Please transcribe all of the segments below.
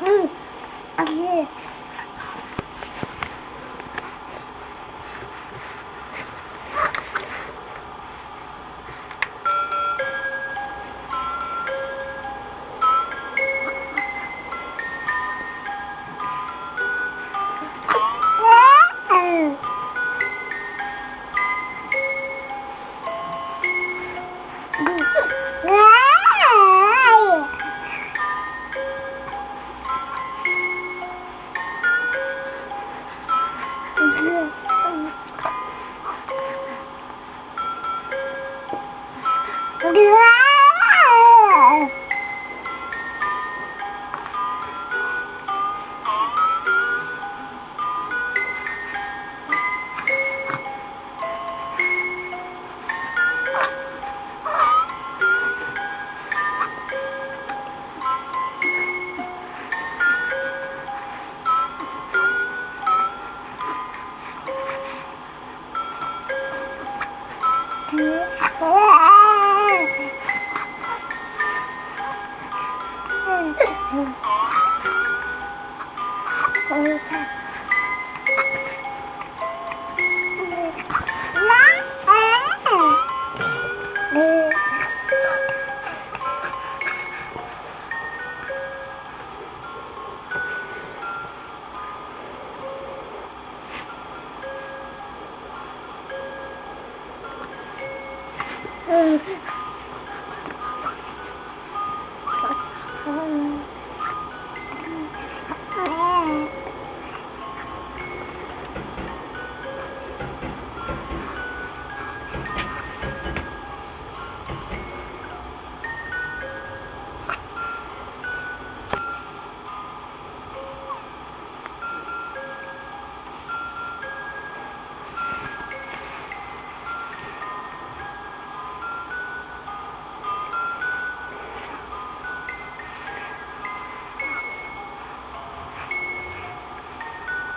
Aqui.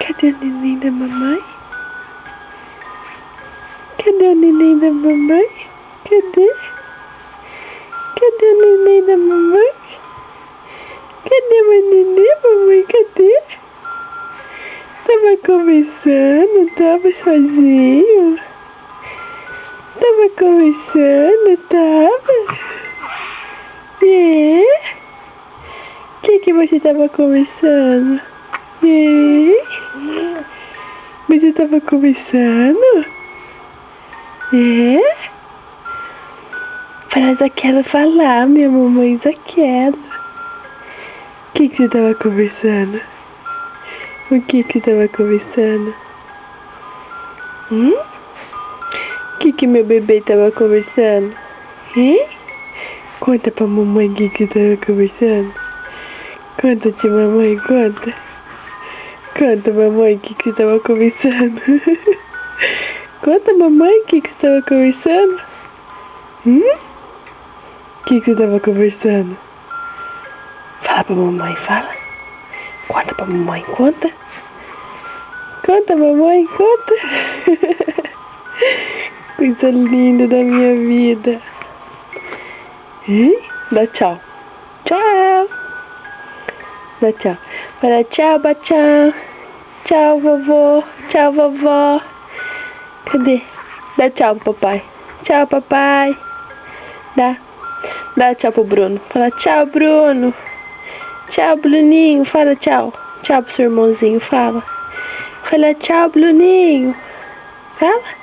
Cadê o neném da mamãe? Cadê o neném da mamãe? Cadê? Cadê o neném da mamãe? Cadê o neném, mamãe? Cadê? Tava conversando, tava sozinho. Tava conversando, tava. O que você tava conversando? Você tava conversando? Fala, só quero falar, minha mamãe, só quero. O que você tava conversando? O que você tava conversando? O que meu bebê tava conversando? Conta pra mamãe o que tava conversando. Conta, tia mamãe, conta. Conta, mamãe, o que você tava conversando. Conta, mamãe, o que você tava conversando. O que você tava conversando? Fala pra mamãe, fala. Conta pra mamãe, conta. Conta, mamãe, conta. Coisa linda da minha vida. Dá tchau. Tchau. Dá tchau. Fala tchau, Bachão. Tchau, vovô. Tchau, vovó. Cadê? Dá tchau pro papai. Tchau, papai. Dá tchau pro Bruno. Fala tchau, Bruno. Tchau, Bruninho. Fala tchau. Tchau pro seu irmãozinho. Fala. Fala tchau, Bruninho. Fala.